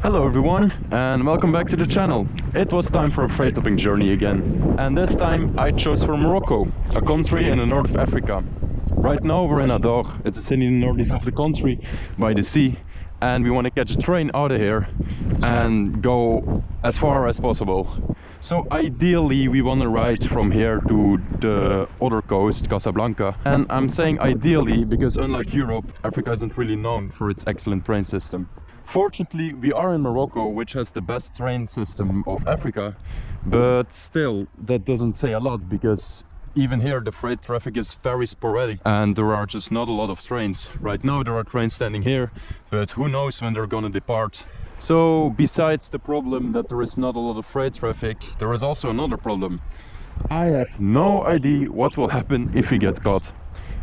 Hello everyone and welcome back to the channel. It was time for a Trainhopping journey again, and this time I chose for Morocco, a country in the north of Africa. Right now we're in Ador. It's a city in the northeast of the country by the sea, and we want to catch a train out of here and go as far as possible. So ideally we want to ride from here to the other coast, Casablanca. And I'm saying ideally because unlike Europe, Africa isn't really known for its excellent train system. Fortunately, we are in Morocco, which has the best train system of Africa, but still, that doesn't say a lot, because even here the freight traffic is very sporadic and there are just not a lot of trains. Right now there are trains standing here, but who knows when they're gonna depart. So, besides the problem that there is not a lot of freight traffic, there is also another problem. I have no idea what will happen if we get caught.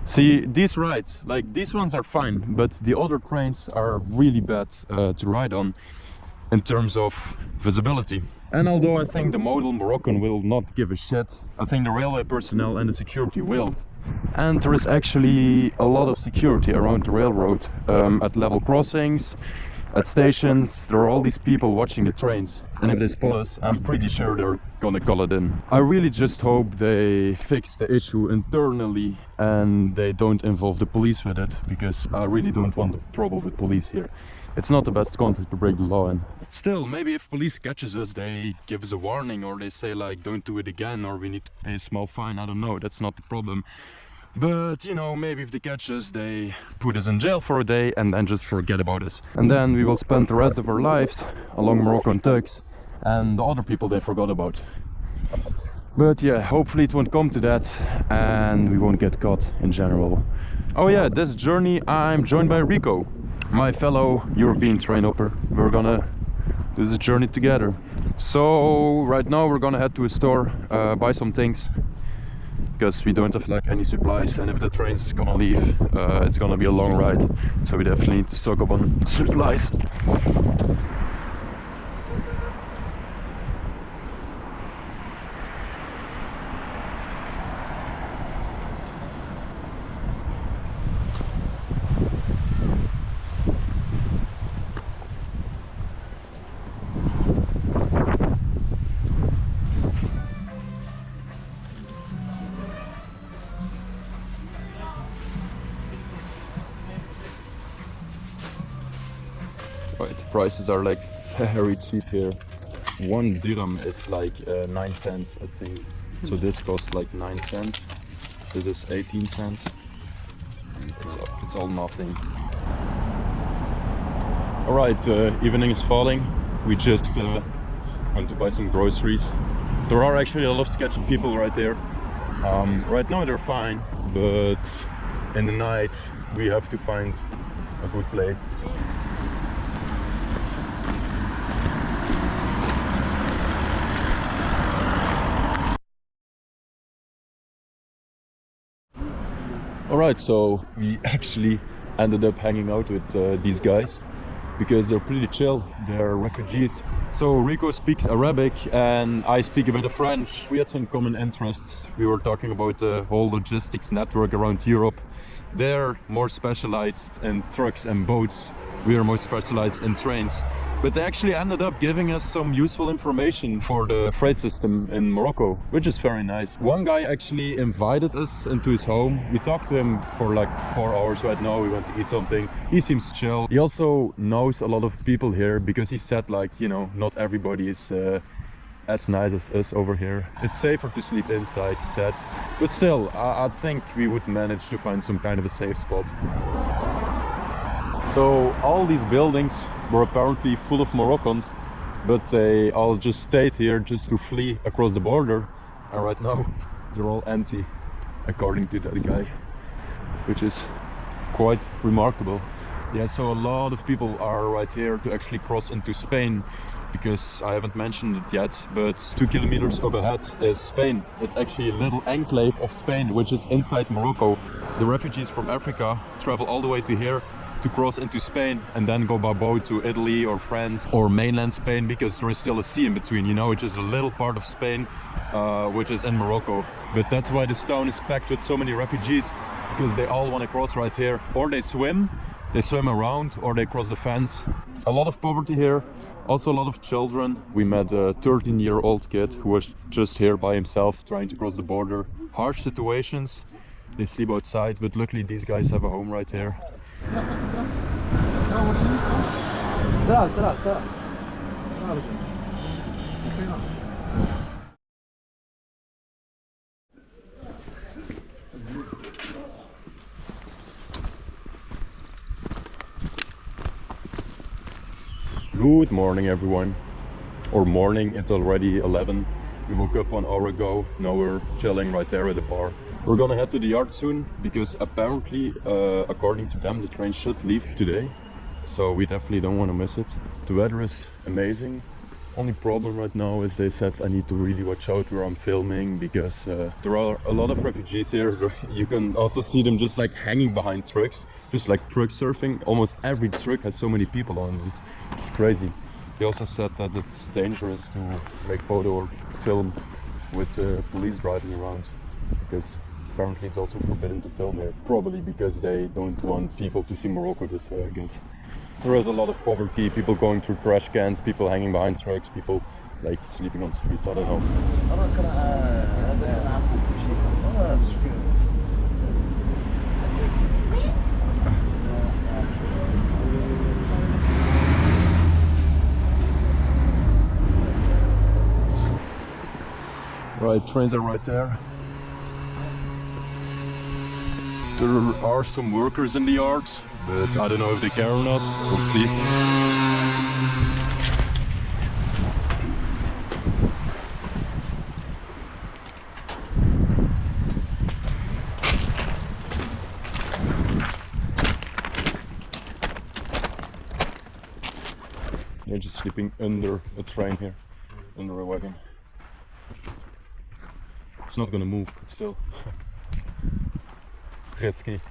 See, these rides, like these ones are fine, but the other trains are really bad to ride on in terms of visibility. And although I think the model Moroccan will not give a shit, I think the railway personnel and the security will. And there is actually a lot of security around the railroad, at level crossings, at stations. There are all these people watching the trains, and if they spot us, I'm pretty sure they're gonna call it in. I really just hope they fix the issue internally and they don't involve the police with it, because I really don't want trouble with police here. It's not the best country to break the law in. Still, maybe if police catches us, they give us a warning, or they say like don't do it again, or we need to pay a small fine. I don't know, that's not the problem. But, you know, maybe if they catch us, they put us in jail for a day and then just forget about us. And then we will spend the rest of our lives along Moroccan tugs and the other people they forgot about. But yeah, hopefully it won't come to that and we won't get caught in general. Oh yeah, this journey I'm joined by Rico, my fellow European train hopper. We're gonna do this journey together. So right now we're gonna head to a store, buy some things, because we don't have like any supplies, and if the train is gonna leave, it's gonna be a long ride, so we definitely need to stock up on supplies. Right, the prices are like very cheap here. 1 dirham is like 9 cents, I think. So this costs like 9 cents. This is 18 cents. It's all nothing. Alright, evening is falling. We just went to buy some groceries. There are actually a lot of sketchy people right there. Right now they're fine, but in the night we have to find a good place. Alright, so we actually ended up hanging out with these guys because they're pretty chill. They're refugees. So Rico speaks Arabic and I speak a bit of French. We had some common interests. We were talking about the whole logistics network around Europe. They're more specialized in trucks and boats. We are more specialized in trains. But they actually ended up giving us some useful information for the freight system in Morocco, which is very nice. One guy actually invited us into his home. We talked to him for like 4 hours right now. We went to eat something. He seems chill. He also knows a lot of people here, because he said like, you know, not everybody is as nice as us over here. It's safer to sleep inside, he said. But still, I think we would manage to find some kind of a safe spot. So all these buildings were apparently full of Moroccans, but they all just stayed here just to flee across the border, and right now they're all empty, according to that guy, which is quite remarkable. Yeah, so a lot of people are right here to actually cross into Spain, because I haven't mentioned it yet, but 2 kilometers up ahead is Spain. It's actually a little enclave of Spain, which is inside Morocco. The refugees from Africa travel all the way to here to cross into Spain and then go by boat to Italy or France or mainland Spain, because there is still a sea in between, you know, which is a little part of Spain, which is in Morocco. But that's why this town is packed with so many refugees, because they all want to cross right here, or they swim, They swim around or they cross the fence. A lot of poverty here, also a lot of children. We met a 13-year-old kid who was just here by himself trying to cross the border. Harsh situations, they sleep outside, but luckily these guys have a home right here. Good morning everyone, or morning, it's already 11. We woke up 1 hour ago, now we're chilling right there at the bar. We're gonna head to the yard soon, because apparently, according to them, the train should leave today. So we definitely don't want to miss it. The weather is amazing. Only problem right now is they said I need to really watch out where I'm filming, because there are a lot of refugees here. You can also see them just like hanging behind trucks, just like truck surfing. Almost every truck has so many people on it. It's crazy. He also said that it's dangerous to make photo or film with police driving around, because apparently it's also forbidden to film here. Probably because they don't want people to see Morocco this way, I guess. There is a lot of poverty, people going through trash cans, people hanging behind trucks, people like sleeping on the streets, I don't know. Right, trains are right there. There are some workers in the yards, but I don't know if they care or not. We'll see. They're just sleeping under a train here, under a wagon. It's not gonna move, but still risky.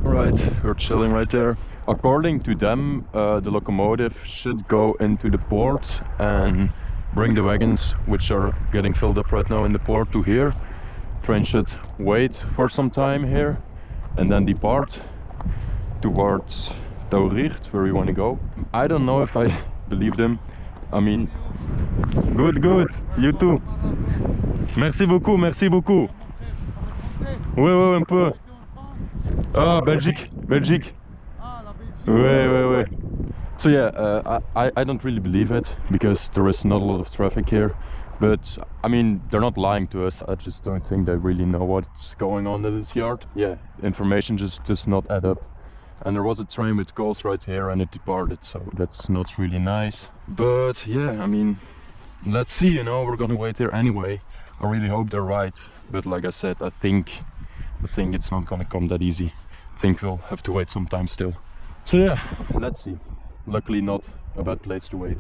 Right, we're chilling right there. According to them, the locomotive should go into the port and bring the wagons, which are getting filled up right now in the port, to here. Train should wait for some time here and then depart towards Tauricht, where we want to go. I don't know if I believe them. I mean, good, you too. Merci beaucoup, merci beaucoup. Oui, un peu. Ah, Belgique. Oui. So yeah, I don't really believe it, because there is not a lot of traffic here. But I mean, they're not lying to us. I just don't think they really know what's going on in this yard. Yeah, information just does not add up. And there was a train with coals right here and it departed, so that's not really nice. But yeah, I mean, let's see, you know, we're gonna wait here anyway. I really hope they're right, but like I said, I think it's not gonna come that easy. I think we'll have to wait some time still. So yeah, let's see. Luckily not a bad place to wait.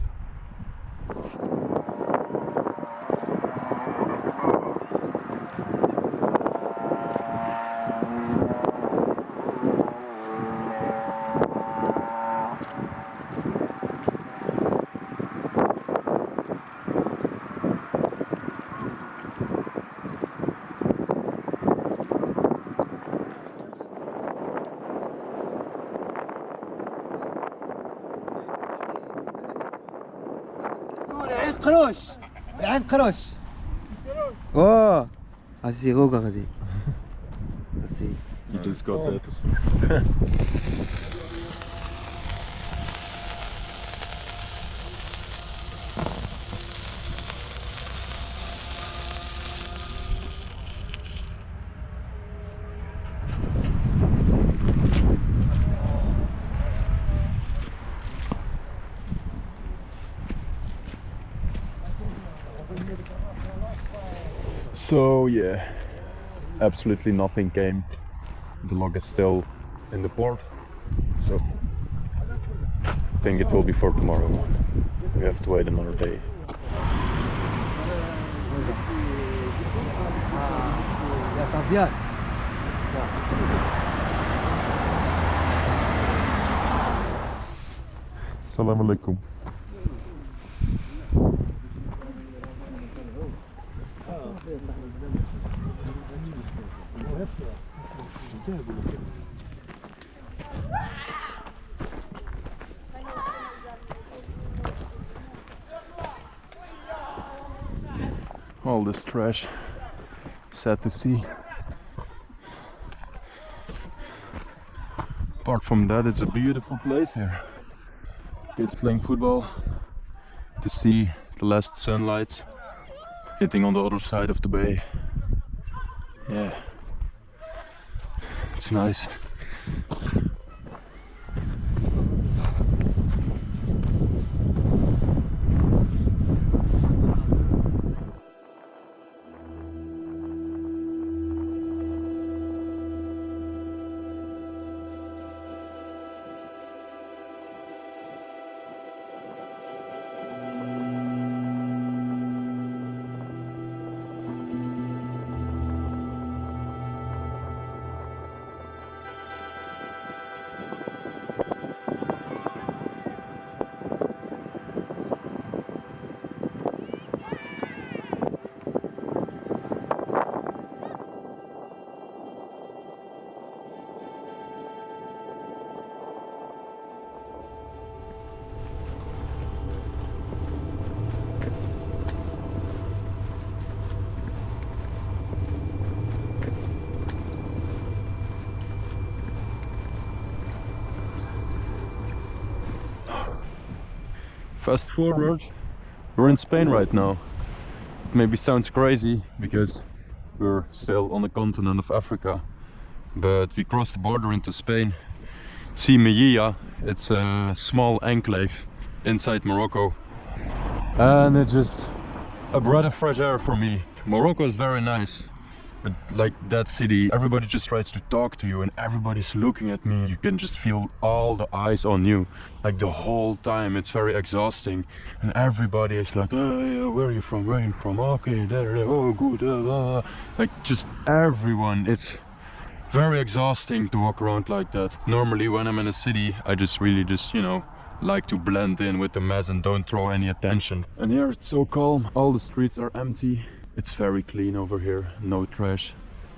قروش اوه هسي غوغا غادي هسي You just got that. So yeah, absolutely nothing came. The log is still in the port, so I think it will be for tomorrow. We have to wait another day. Assalamu alaikum. All this trash, sad to see. Apart from that, it's a beautiful place here. Kids playing football, the sea, the last sunlight hitting on the other side of the bay. Yeah, it's nice. Fast forward, we're in Spain right now. It maybe sounds crazy because we're still on the continent of Africa, but we crossed the border into Spain. See Melilla, it's a small enclave inside Morocco, and it's just a breath of fresh air for me. Morocco is very nice, but like that city, everybody just tries to talk to you and everybody's looking at me. You can just feel all the eyes on you, like the whole time. It's very exhausting, and everybody is like, oh, yeah, where are you from? Where are you from? Okay, there, oh, good, like just everyone. It's very exhausting to walk around like that. Normally when I'm in a city, I just really just, you know, like to blend in with the mess and don't throw any attention. And here it's so calm, all the streets are empty. It's very clean over here, no trash,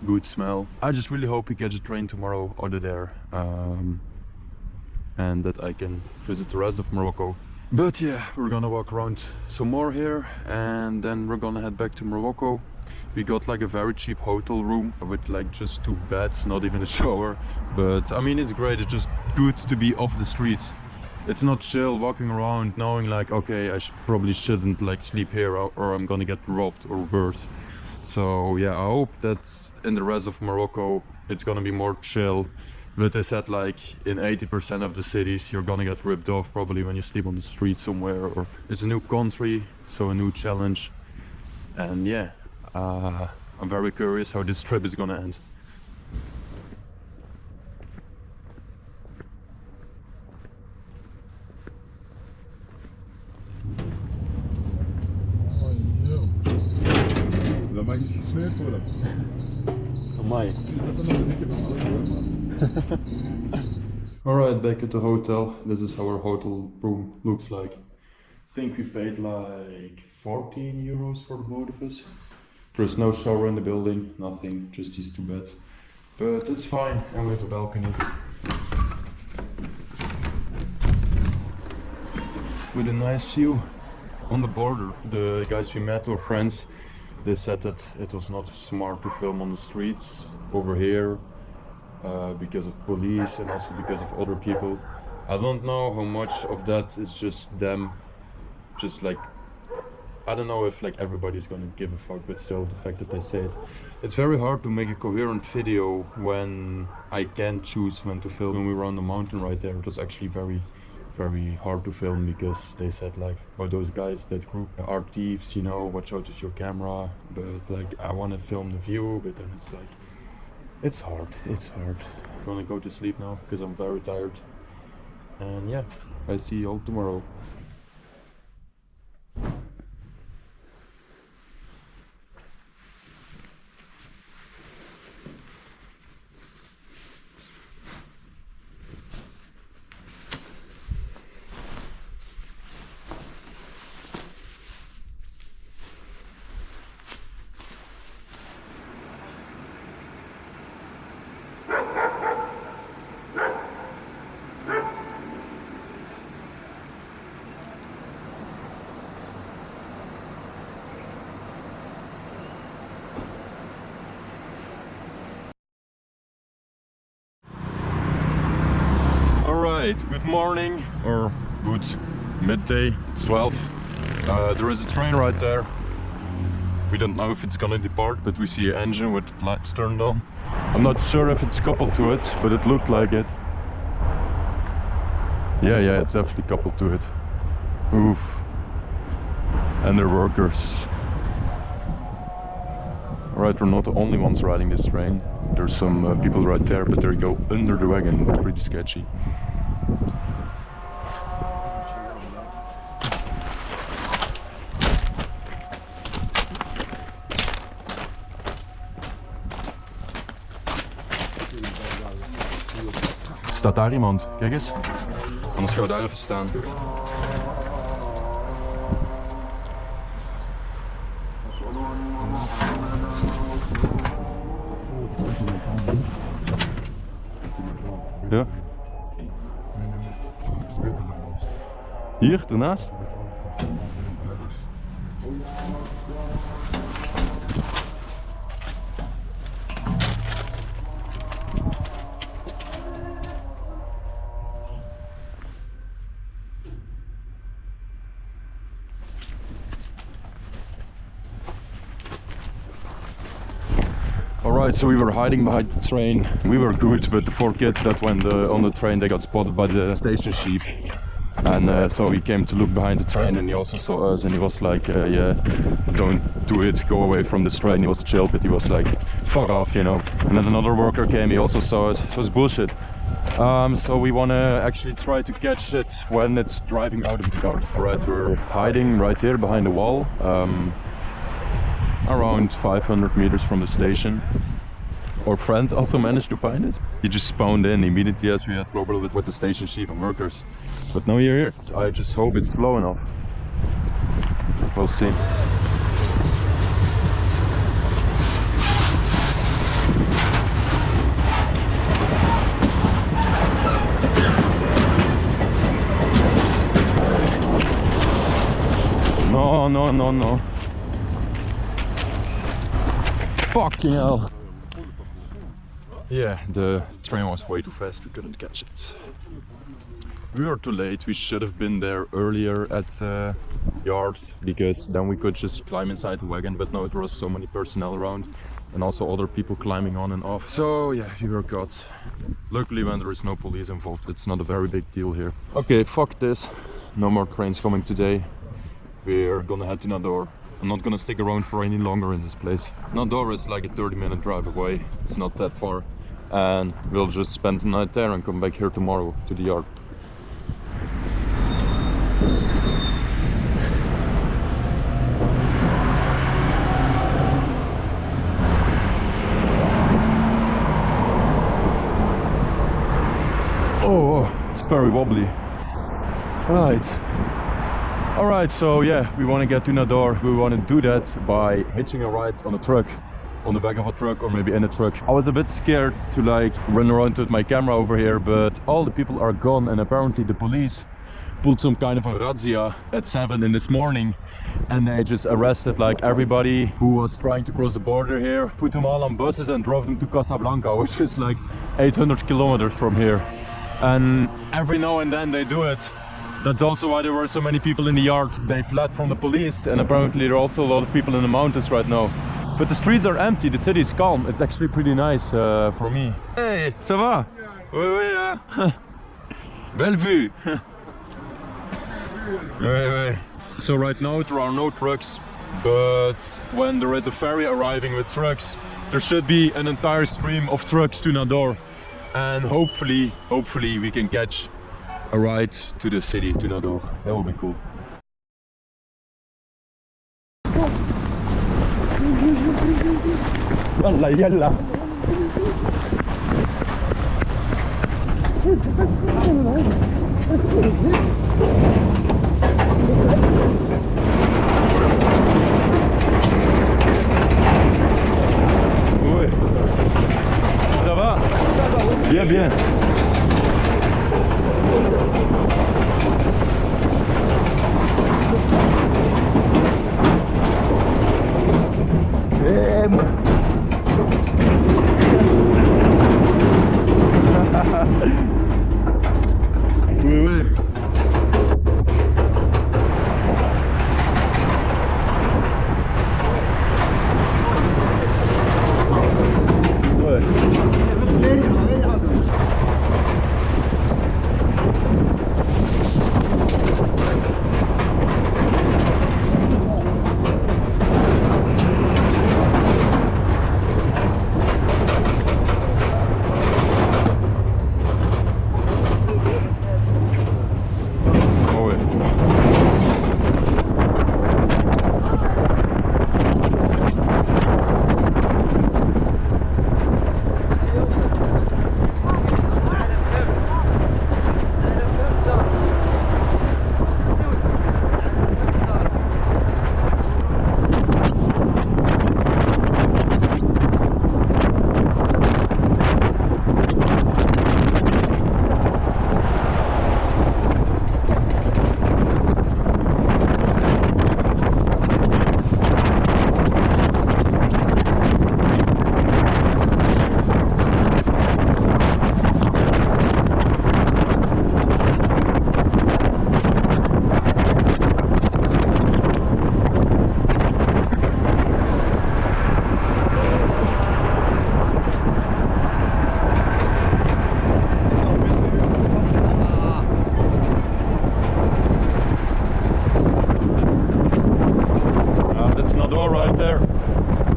good smell. I just really hope we catch a train tomorrow out of there, and that I can visit the rest of Morocco. But yeah, we're gonna walk around some more here and then we're gonna head back to Morocco. We got like a very cheap hotel room with like just 2 beds, not even a shower. But I mean, it's great, it's just good to be off the streets. It's not chill walking around knowing like, okay, I probably shouldn't like sleep here or I'm gonna get robbed or worse. So yeah, I hope that in the rest of Morocco it's gonna be more chill. But they said like in 80% of the cities you're gonna get ripped off probably when you sleep on the street somewhere, or it's a new country, so a new challenge. And yeah, I'm very curious how this trip is gonna end. Dat mag niet gesmeerd worden. Amai. Dat is nog een dikke van alles. Alright, back at the hotel. This is how our hotel room looks like. I think we paid like 14 euros for the both of us. There's no shower in the building, nothing, just these 2 beds. But it's fine, and we have a balcony. With a nice view on the border. The guys we met were friends. They said that it was not smart to film on the streets over here because of police and also because of other people. I don't know how much of that is just them, just like, I don't know if like everybody's gonna give a fuck, but still the fact that they say it. It's very hard to make a coherent video when I can't choose when to film. When we were on the mountain right there, it was actually very hard to film because they said like, oh, those guys, that group are thieves, you know, watch out with your camera. But like, I want to film the view, but then it's like, it's hard. I'm gonna go to sleep now because I'm very tired. And yeah, I see you all tomorrow. Alright, good morning or good midday, it's 12. There is a train right there. We don't know if it's gonna depart, but we see an engine with lights turned on. I'm not sure if it's coupled to it, but it looked like it. Yeah, it's definitely coupled to it. Oof. And they're workers. Alright, we're not the only ones riding this train. There's some people right there, but they go under the wagon. It's pretty sketchy. Staat daar iemand? Kijk eens. Anders gaan we daar even staan. Ja. Hier, ernaast. Alright, so we were hiding behind the train. We were good, but the 4 kids that went on the train, they got spotted by the station sheep. And so he came to look behind the train and he also saw us and he was like, yeah, don't do it, go away from this train. He was chill, but he was like, fuck off, you know. And then another worker came, he also saw us, so it's bullshit. So we want to actually try to catch it when it's driving out of the car. Alright, we're hiding right here behind the wall, around 500 meters from the station. Our friend also managed to find it. He just spawned in immediately as we had trouble with the station chief and workers. But now you're here. I just hope it's slow enough. We'll see. No. Fucking hell. Yeah, the train was way too fast, we couldn't catch it. We were too late, we should have been there earlier at yard, because then we could just climb inside the wagon, but no, there was so many personnel around and also other people climbing on and off. So yeah, we were caught. Luckily when there is no police involved, it's not a very big deal here. Okay, fuck this. No more trains coming today. We're gonna head to Nador. I'm not gonna stick around for any longer in this place. Nador is like a 30-minute drive away. It's not that far. And we'll just spend the night there and come back here tomorrow to the yard. Oh, it's very wobbly. Alright, so yeah, we want to get to Nador. We want to do that by hitching a ride on a truck, on the back of a truck or maybe in a truck. I was a bit scared to like run around with my camera over here, but all the people are gone and apparently the police pulled some kind of a razzia at 7 in this morning and they just arrested like everybody who was trying to cross the border here, put them all on buses and drove them to Casablanca, which is like 800 kilometers from here. And every now and then they do it. That's also why there were so many people in the yard. They fled from the police and apparently there are also a lot of people in the mountains right now. But the streets are empty, the city is calm. It's actually pretty nice for me. Hey, ça va? Oui. Belle vue. Oui. So right now there are no trucks, but when there is a ferry arriving with trucks, there should be an entire stream of trucks to Nador. And hopefully we can catch a ride to the city, to Nador. That would be cool. Yalla. Oui. Ça va? Bien.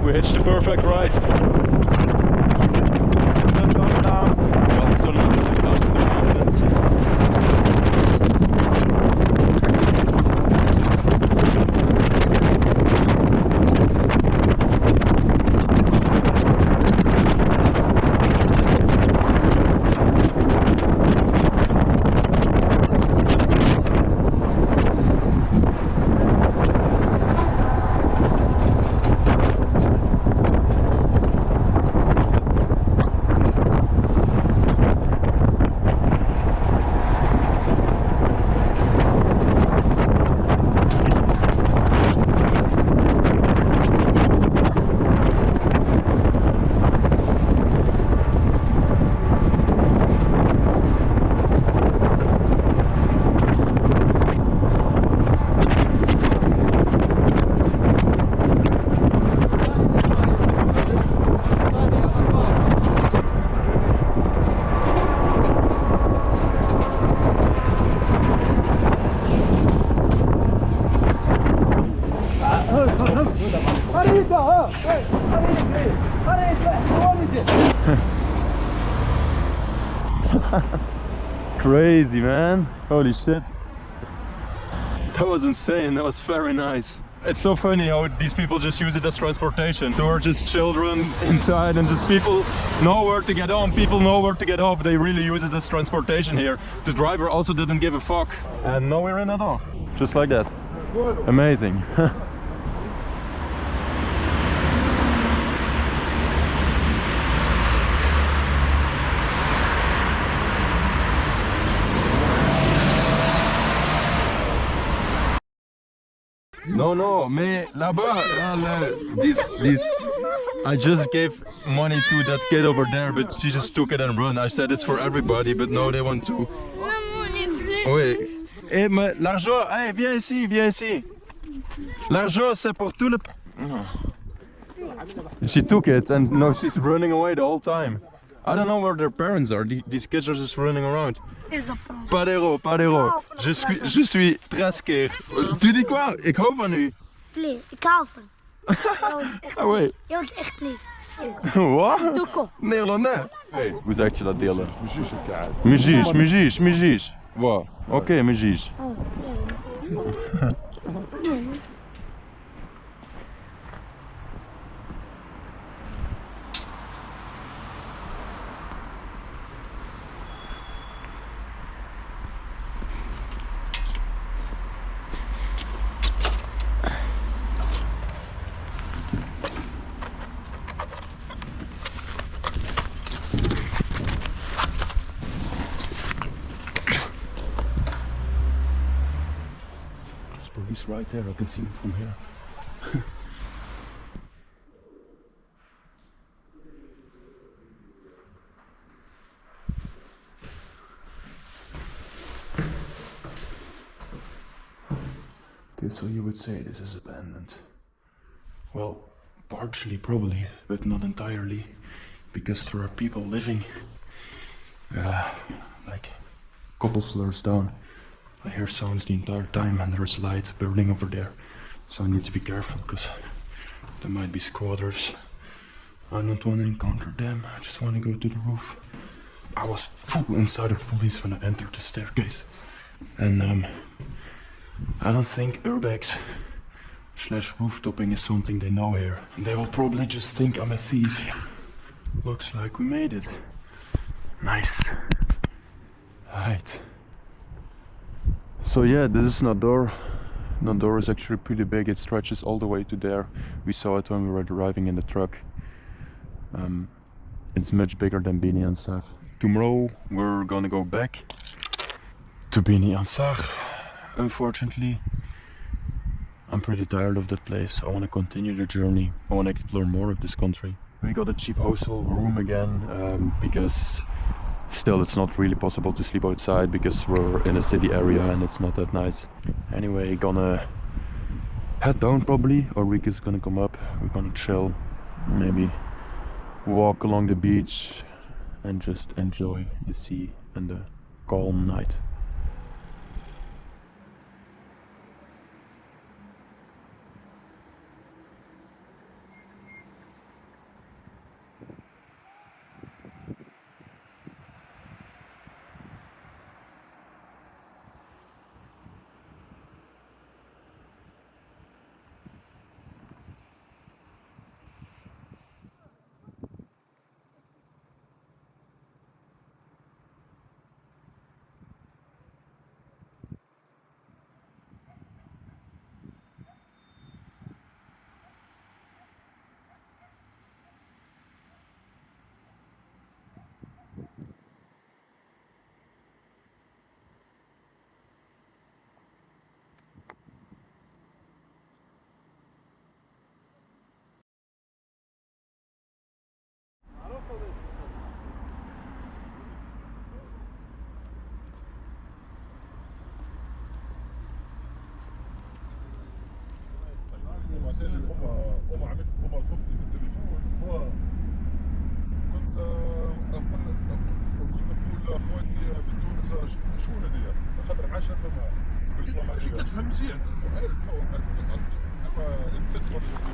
We hitched the perfect ride. It's not going down, but also not really close to the mountains. Crazy, man. Holy shit. That was insane. That was very nice. It's so funny how these people just use it as transportation. There are just children inside and just people know where to get on, people know where to get off. They really use it as transportation here. The driver also didn't give a fuck. And now we're in a dog. Just like that. Amazing. No, mais là-bas, I just gave money to that kid over there, but she just took it and run. I said it's for everybody, but no, they want to. Oui. Eh, mais l'argent, hey, viens ici. L'argent, c'est pour tout le. Oh. She took it, and no, she's running away the whole time. I don't know where their parents are. These kids are just running around. Pas d'euro. Je suis très scared. Tu dis quoi? Ik hou van u. Vlee, ik hou van. Ah oui. Je bent echt lief. Wat? Doeko. Nederlandais. Hey, hoe zeg je dat delen? Muziek. Wat? Oké, muziek. He's right there, I can see him from here. Okay, so you would say this is abandoned. Well, partially probably, but not entirely, because there are people living like a couple floors down. I hear sounds the entire time and there's lights burning over there. So I need to be careful because there might be squatters. I don't want to encounter them, I just want to go to the roof. I was full inside of police when I entered the staircase. And I don't think urbex / rooftoping is something they know here. They will probably just think I'm a thief. Looks like we made it. Nice. Right. So yeah, this is Nador. Nador is actually pretty big, it stretches all the way to there. We saw it when we were driving in the truck. It's much bigger than Bini Ansar. Tomorrow we're gonna go back to Bini Ansar. Unfortunately, I'm pretty tired of that place. I want to continue the journey. I want to explore more of this country. We got a cheap hostel room again because still it's not really possible to sleep outside because we're in a city area and it's not that nice. Anyway, gonna head down probably, or we're just gonna come up. We're gonna chill, maybe walk along the beach and just enjoy the sea and the calm night.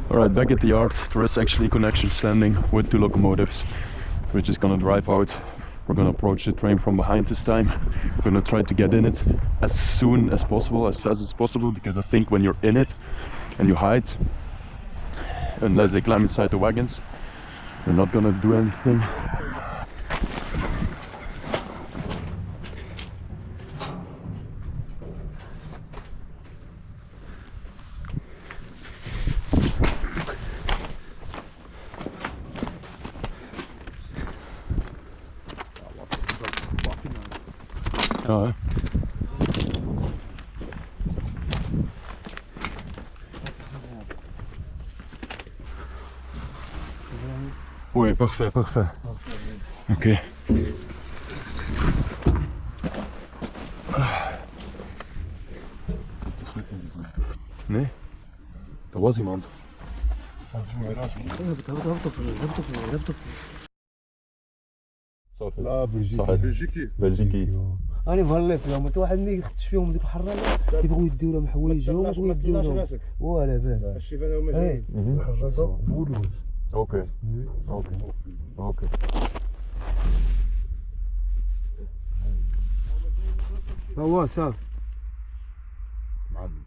Alright, back at the yard, there is actually connection standing with 2 locomotives. We're just gonna drive out. We're gonna approach the train from behind this time. We're gonna try to get in it as soon as possible, as fast as possible, because I think when you're in it and you hide, unless they climb inside the wagons, they're not gonna do anything. Ja, hè? Oui, parfait, parfait. Oké. Nee? Er was iemand. لا بلجيكي بلجيكي. انا فالي فيهم حتى واحد ما يخدش فيهم ديك الحرانه يبغوا يديو لهم حوايج يبغوا يديو لهم ولا بال الشيف هذا هما جايين الحركه فولو اوكي اوكي اوكي. هو صافي معلم.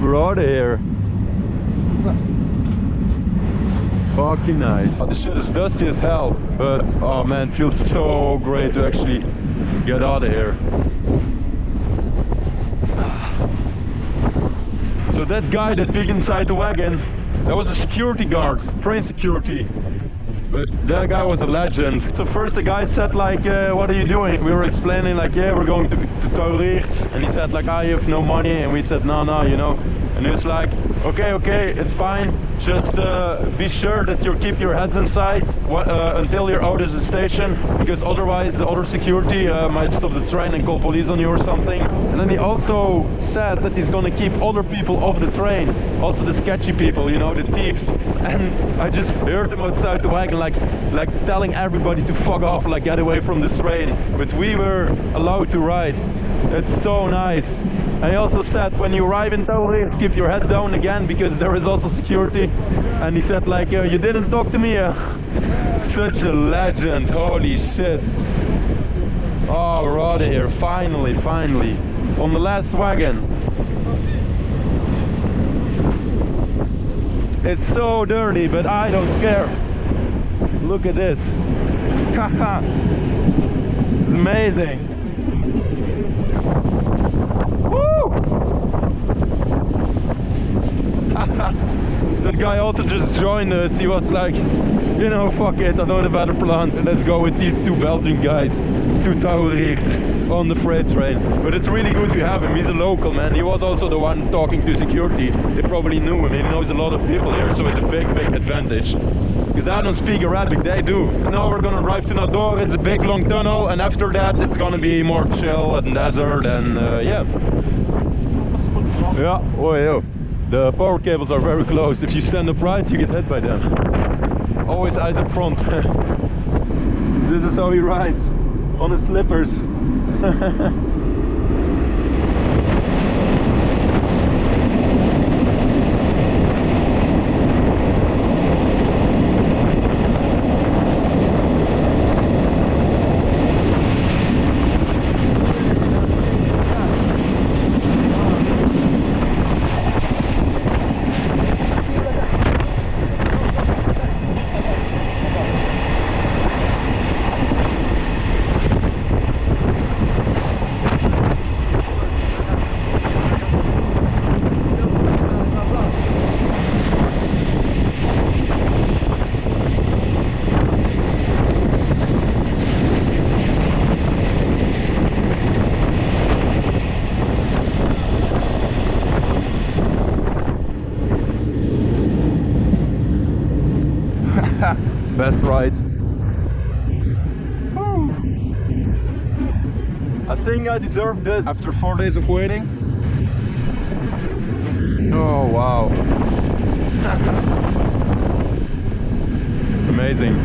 We're out of here. Fucking nice. Oh, this shit is dusty as hell, but oh man, it feels so great to actually get out of here. So that guy that peeked inside the wagon, that was a security guard, train security. But that guy was a legend. So first the guy said like, what are you doing? We were explaining like, yeah, we're going to Tauricht. And he said like, I have no money. And we said, no, you know. And he was like, okay, it's fine. Just be sure that you keep your heads inside until you're out of the station, because otherwise the other security might stop the train and call police on you or something. And then he also said that he's gonna keep other people off the train, also the sketchy people, you know, the thieves. And I just heard him outside the wagon like telling everybody to fuck off, like get away from this train. But we were allowed to ride. It's so nice. And he also said when you arrive in Tauricht, keep your head down again, because there is also security. And he said like, you didn't talk to me. Such a legend, holy shit. Oh, we're out of here, finally, on the last wagon. It's so dirty, but I don't care. Look at this. Haha. It's amazing. That guy also just joined us. He was like, you know, fuck it, I don't have other plans, and let's go with these 2 Belgian guys to Tauricht on the freight train. But it's really good to have him. He's a local, man. He was also the one talking to security. They probably knew him. He knows a lot of people here, so it's a big advantage. Because I don't speak Arabic, they do. Now we're gonna drive to Nador. It's a big long tunnel, and after that it's gonna be more chill and desert, and yeah. Yeah, oh yeah. The power cables are very close. If you stand upright, you get hit by them. Always eyes up front. This is how he rides, on his slippers. best ride. I think I deserve this after 4 days of waiting. Oh wow. Amazing.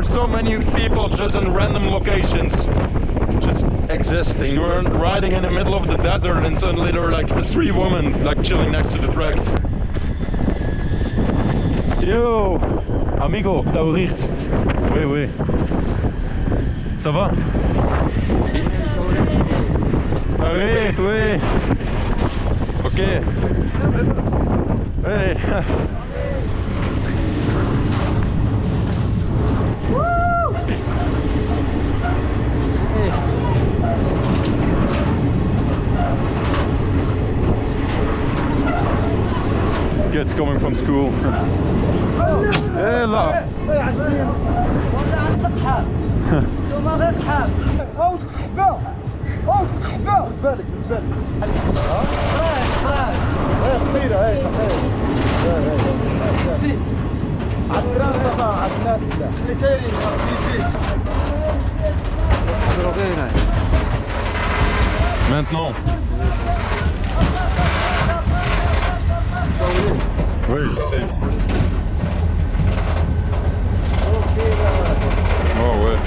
so many people just in random locations, just existing. We're riding in the middle of the desert and suddenly there are like 3 women like chilling next to the tracks. Yo, amigo, taurigt. Oui, oui. Ça va? Oui, oui. Ok. Hey. Kids coming from school. Hey, la. Maintenant. Oui, je sais. Oh ouais.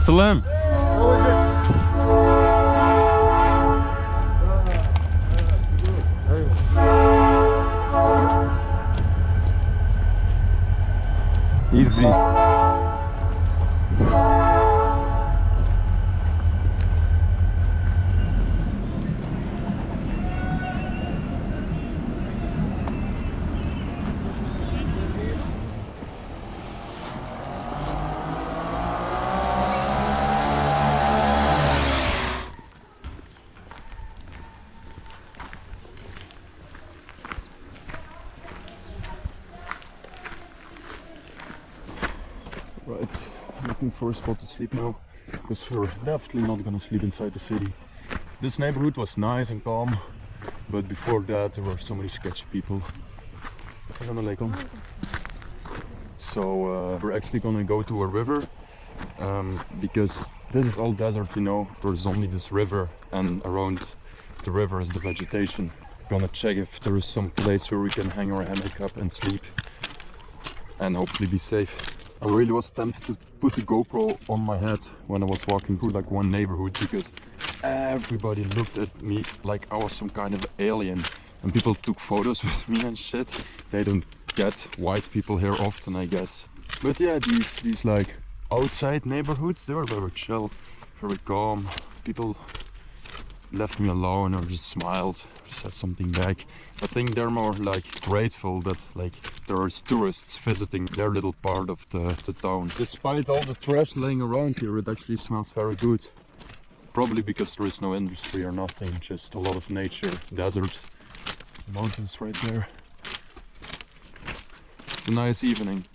Salam. Easy. Right, looking for a spot to sleep now, because we're definitely not gonna sleep inside the city. This neighborhood was nice and calm, but before that there were so many sketchy people. Assalamualaikum. So we're actually gonna go to a river, because this is all desert, you know. There's only this river, and around the river is the vegetation. We're gonna check if there is some place where we can hang our hammock up and sleep, and hopefully be safe. I really was tempted to put the GoPro on my head when I was walking through like one neighborhood, because everybody looked at me like I was some kind of alien, and people took photos with me and shit. They don't get white people here often, I guess. But yeah, these like outside neighborhoods, they were very chill, very calm. People left me alone or just smiled, said something back. I think they're more like grateful that like there are tourists visiting their little part of the town. Despite all the trash laying around here, it actually smells very good. Probably because there is no industry or nothing, just a lot of nature, desert, mountains right there. It's a nice evening.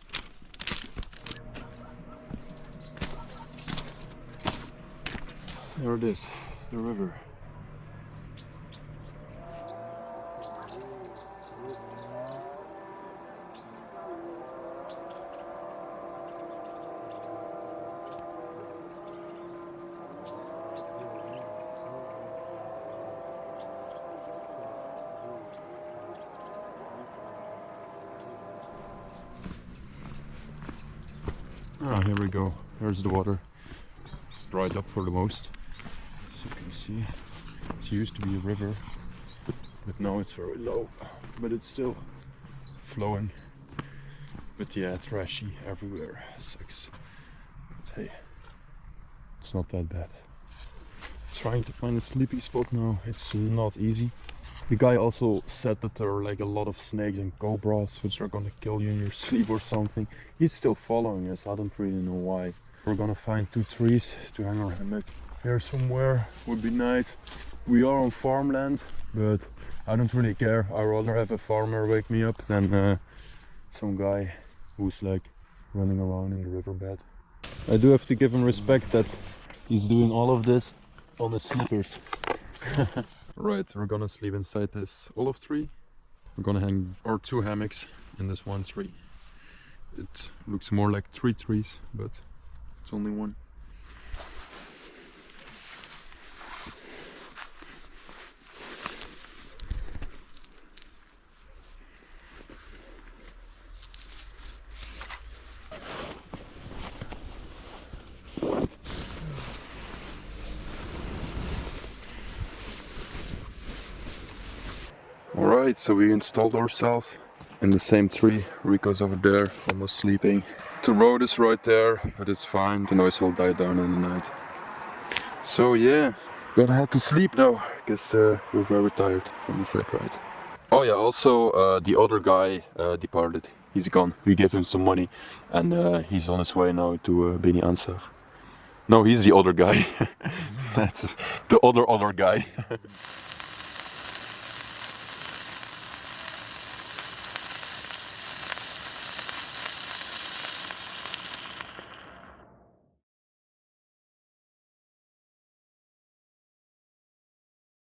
There it is, the river. Ah, here we go. Here's the water. It's dried up for the most. As you can see, it used to be a river, but now it's very low. But it's still flowing. But yeah, trashy everywhere. Sucks. But hey, it's not that bad. Trying to find a sleeping spot now, it's not easy. The guy also said that there are like a lot of snakes and cobras which are gonna kill you in your sleep or something. He's still following us, I don't really know why. We're gonna find 2 trees to hang our hammock. Here somewhere would be nice. We are on farmland, but I don't really care. I'd rather have a farmer wake me up than some guy who's like running around in the riverbed. I do have to give him respect that he's doing all of this on his slippers. Right, we're gonna sleep inside this olive tree. We're gonna hang our 2 hammocks in this one tree. It looks more like 3 trees, but it's only one. Alright, so we installed ourselves in the same tree. Rico's over there, almost sleeping. The road is right there, but it's fine. The noise will die down in the night. So yeah, gonna have to sleep now, because we're very tired from the freight ride. Oh yeah, also the other guy departed. He's gone. We gave him some money, and he's on his way now to Beni Ansar. No, he's the other guy. That's the other guy.